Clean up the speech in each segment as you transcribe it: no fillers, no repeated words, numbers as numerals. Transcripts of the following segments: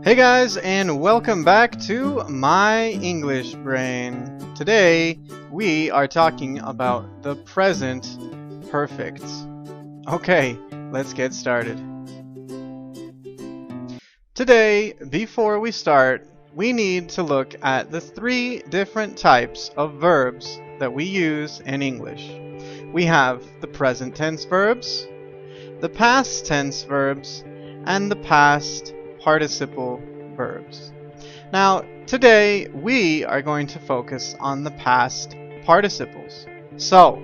Hey guys, and welcome back to My English Brain. Today, we are talking about the present perfect. Okay, let's get started. Today, before we start, we need to look at the three different types of verbs that we use in English. We have the present tense verbs, the past tense verbs, and the past participle verbs. Now, today we are going to focus on the past participles. So,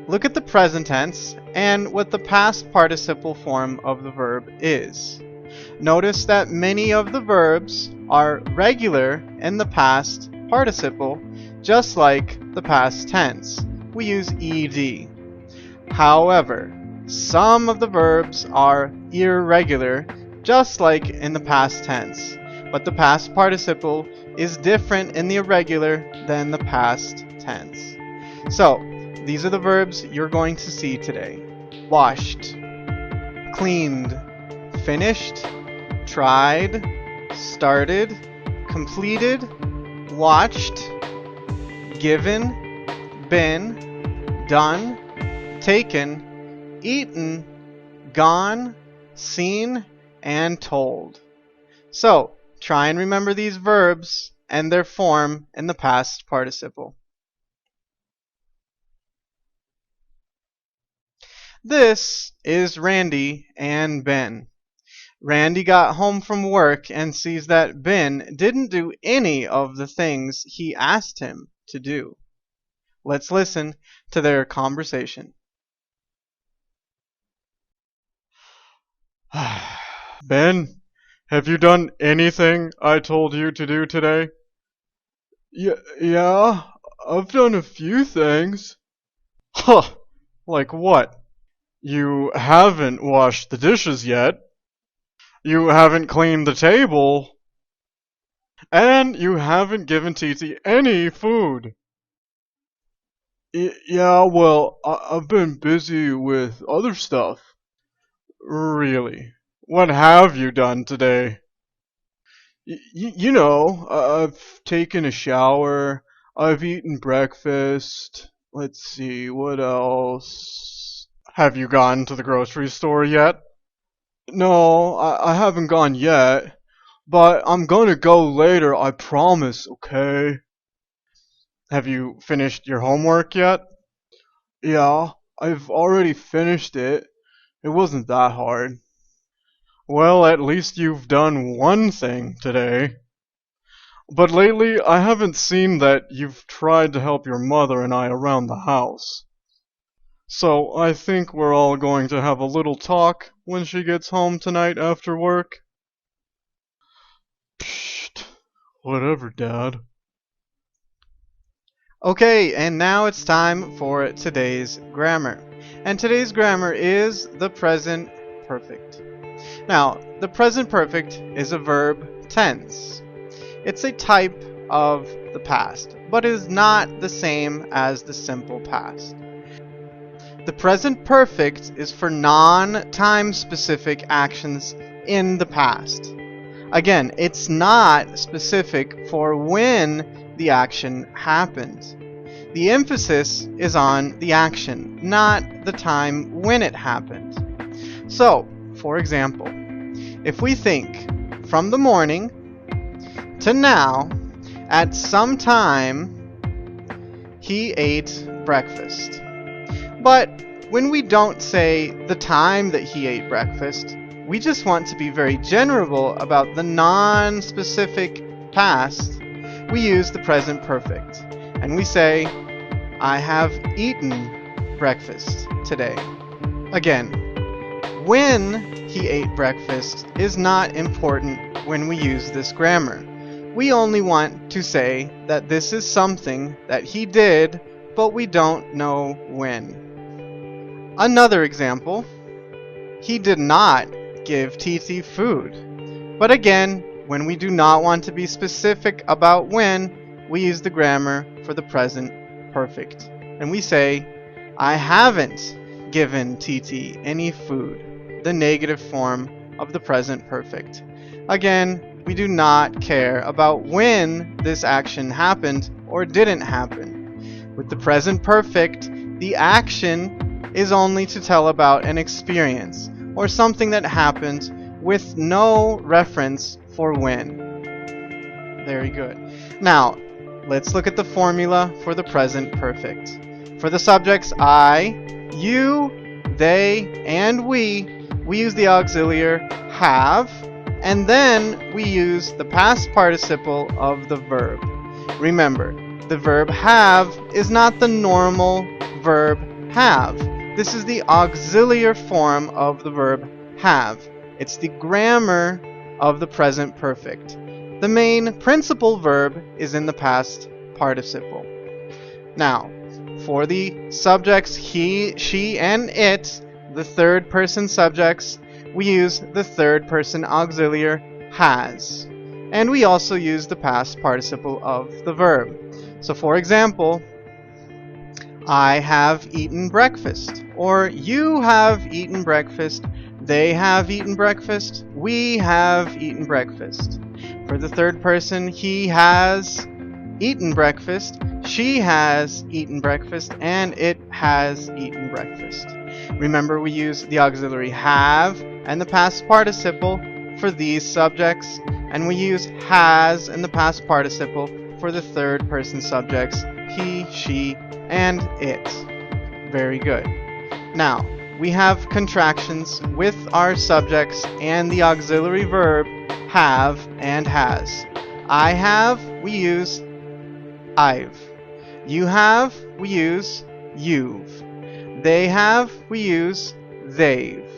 look at the present tense and what the past participle form of the verb is. Notice that many of the verbs are regular in the past participle, just like the past tense. We use ed. However, some of the verbs are irregular, just like in the past tense, but the past participle is different in the irregular than the past tense. So, these are the verbs you're going to see today. Washed, cleaned, finished, tried, started, completed, watched, given, been, done, taken, eaten, gone, seen, and told. So, try and remember these verbs and their form in the past participle. This is Randy and Ben. Randy got home from work and sees that Ben didn't do any of the things he asked him to do. Let's listen to their conversation. Ben, have you done anything I told you to do today? Yeah, I've done a few things. Huh, like what? You haven't washed the dishes yet. You haven't cleaned the table. And you haven't given Titi any food. Yeah, well, I've been busy with other stuff. Really? What have you done today? I've taken a shower, I've eaten breakfast. Let's see, what else? Have you gone to the grocery store yet? No, I haven't gone yet, but I'm gonna go later, I promise, okay? Have you finished your homework yet? Yeah, I've already finished it. It wasn't that hard. Well, at least you've done one thing today. But lately, I haven't seen that you've tried to help your mother and I around the house. So I think we're all going to have a little talk when she gets home tonight after work. Psst. Whatever, Dad. Okay, and now it's time for today's grammar. And today's grammar is the present perfect. Now, the present perfect is a verb tense. It's a type of the past, but is not the same as the simple past. The present perfect is for non-time specific actions in the past. Again, it's not specific for when the action happened. The emphasis is on the action, not the time when it happened. So, for example, if we think from the morning to now, at some time, he ate breakfast. But when we don't say the time that he ate breakfast, we just want to be very general about the non-specific past. We use the present perfect, and we say, I have eaten breakfast today. Again, when he ate breakfast is not important when we use this grammar. We only want to say that this is something that he did, but we don't know when. Another example, he did not give Titi food. But again, when we do not want to be specific about when, we use the grammar for the present perfect. And we say, I haven't given Titi any food, the negative form of the present perfect. Again, We do not care about when this action happened or didn't happen. With the present perfect, the action is only to tell about an experience or something that happened with no reference for when. Very good. Now, let's look at the formula for the present perfect. For the subjects I, you, they, and we use the auxiliary have, and then we use the past participle of the verb. Remember, the verb have is not the normal verb have. This is the auxiliary form of the verb have. It's the grammar of the present perfect. The main principal verb is in the past participle. Now, for the subjects he, she, and it, the third person subjects, we use the third person auxiliary has. And we also use the past participle of the verb. So for example, I have eaten breakfast, or you have eaten breakfast, they have eaten breakfast, we have eaten breakfast. For the third person, he has eaten breakfast, she has eaten breakfast, and it has eaten breakfast. Remember, we use the auxiliary have and the past participle for these subjects, and we use has and the past participle for the third person subjects he, she, and it. Very good. Now, we have contractions with our subjects and the auxiliary verb have and has. I have, we use I've. You have, we use you've. They have, we use they've.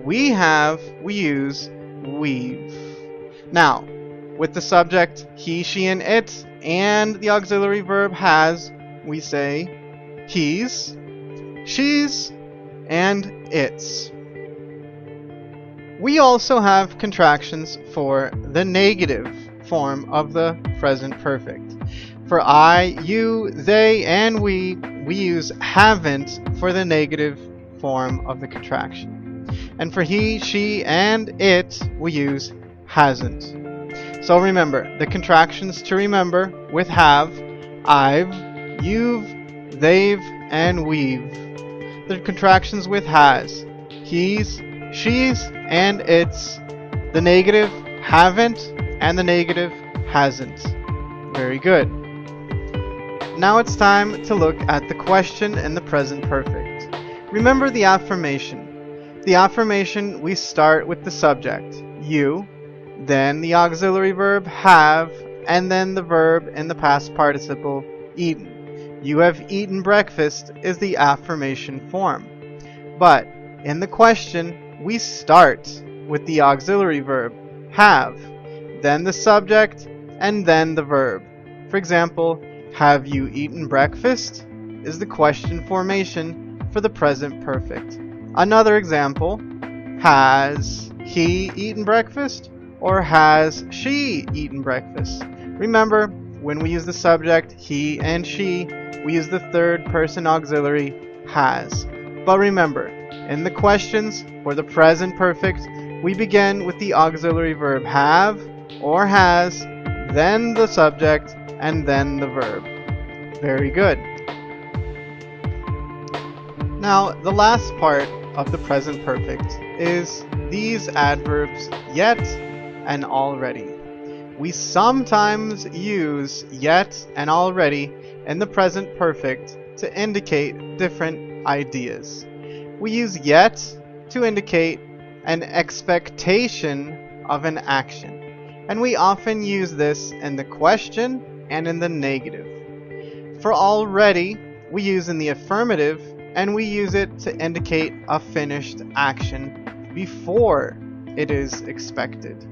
We have, we use we've. Now, with the subject he, she, and it, and the auxiliary verb has, we say he's, she's, and its. We also have contractions for the negative form of the present perfect. For I, you, they, and we use haven't for the negative form of the contraction. And for he, she, and it, we use hasn't. So remember, the contractions to remember with have, I've, you've, they've, and we've. The contractions with has, he's, she's, and it's. The negative haven't, and the negative hasn't. Very good. Now it's time to look at the question in the present perfect. Remember the affirmation. The affirmation, we start with the subject, you, then the auxiliary verb have, and then the verb in the past participle, eaten. You have eaten breakfast is the affirmation form. But in the question, we start with the auxiliary verb, have, then the subject, and then the verb. For example, have you eaten breakfast is the question formation for the present perfect. Another example, has he eaten breakfast or has she eaten breakfast? Remember, when we use the subject he and she, we use the third person auxiliary has. But remember, in the questions for the present perfect, we begin with the auxiliary verb have or has, then the subject, and then the verb. Very good. Now, the last part of the present perfect is these adverbs yet and already. We sometimes use yet and already in the present perfect to indicate different ideas. We use yet to indicate an expectation of an action, and we often use this in the question and in the negative. For already, we use in the affirmative, and we use it to indicate a finished action before it is expected.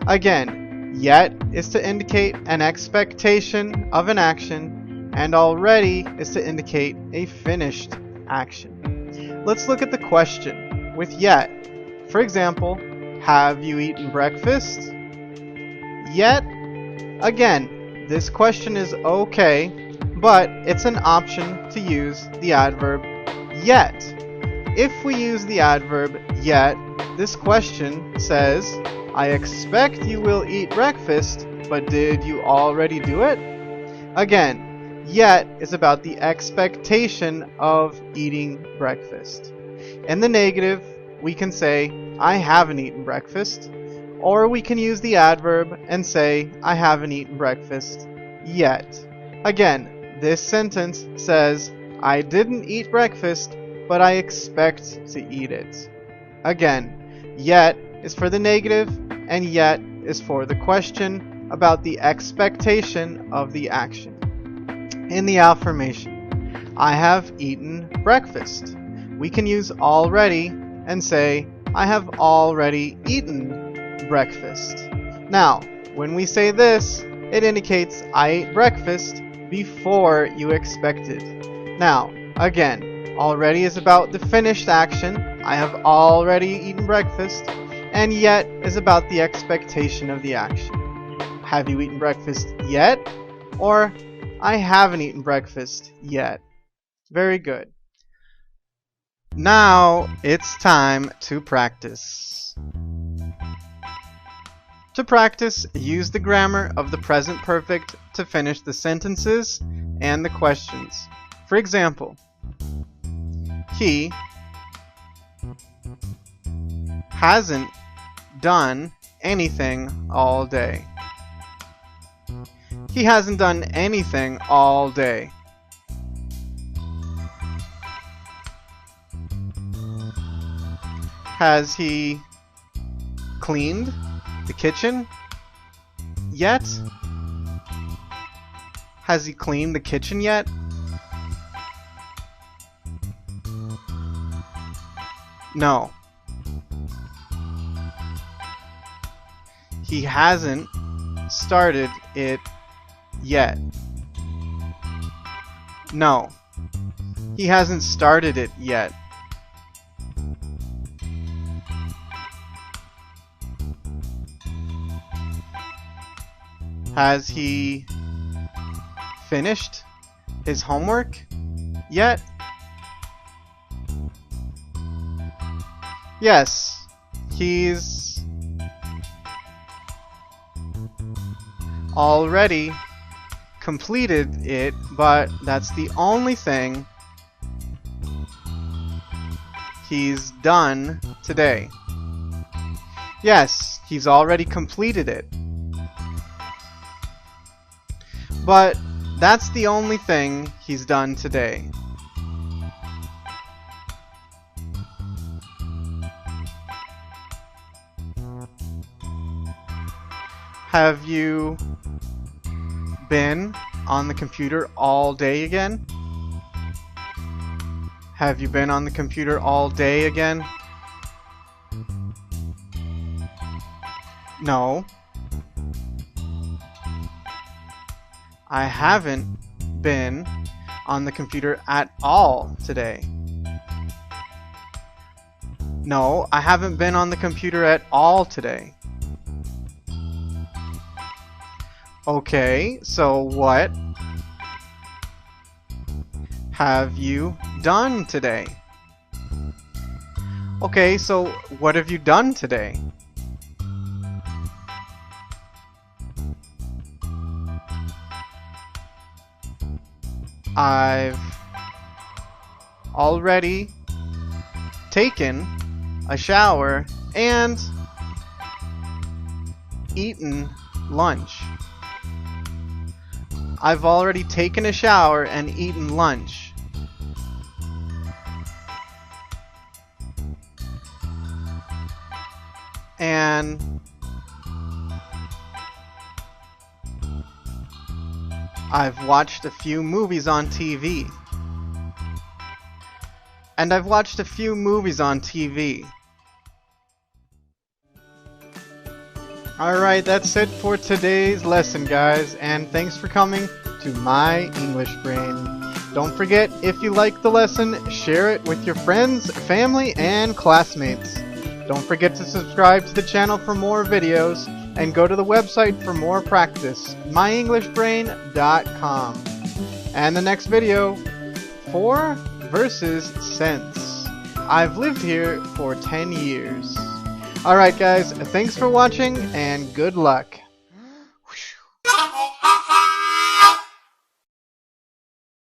Again, yet is to indicate an expectation of an action, and already is to indicate a finished action. Let's look at the question with yet. For example, have you eaten breakfast? Yet, again, this question is okay, but it's an option to use the adverb yet. If we use the adverb yet, this question says, I expect you will eat breakfast, but did you already do it? Again, yet is about the expectation of eating breakfast. In the negative, we can say, I haven't eaten breakfast, or we can use the adverb and say, I haven't eaten breakfast yet. Again, this sentence says, I didn't eat breakfast, but I expect to eat it. Again, yet is for the negative, and yet is for the question about the expectation of the action. In the affirmation, I have eaten breakfast, we can use already and say, I have already eaten breakfast. Now, when we say this, it indicates I ate breakfast before you expected. Now, again, already is about the finished action, I have already eaten breakfast, and yet is about the expectation of the action. Have you eaten breakfast yet? Or, I haven't eaten breakfast yet. Very good. Now it's time to practice. To practice, use the grammar of the present perfect to finish the sentences and the questions. For example, he hasn't done anything all day. He hasn't done anything all day. Has he cleaned the kitchen yet? Has he cleaned the kitchen yet? No. He hasn't started it yet. No. He hasn't started it yet. Has he finished his homework yet? Yes, he's already completed it, but that's the only thing he's done today. Yes, he's already completed it. But that's the only thing he's done today. Have you been on the computer all day again? Have you been on the computer all day again? No. I haven't been on the computer at all today. No, I haven't been on the computer at all today. Okay, so what have you done today? Okay, so what have you done today? I've already taken a shower and eaten lunch. I've already taken a shower and eaten lunch. And I've watched a few movies on TV. And I've watched a few movies on TV. Alright, that's it for today's lesson, guys, and thanks for coming to My English Brain. Don't forget, if you like the lesson, share it with your friends, family, and classmates. Don't forget to subscribe to the channel for more videos, and go to the website for more practice, myenglishbrain.com. And the next video, 4 versus since. I've lived here for 10 years. Alright guys, thanks for watching and good luck.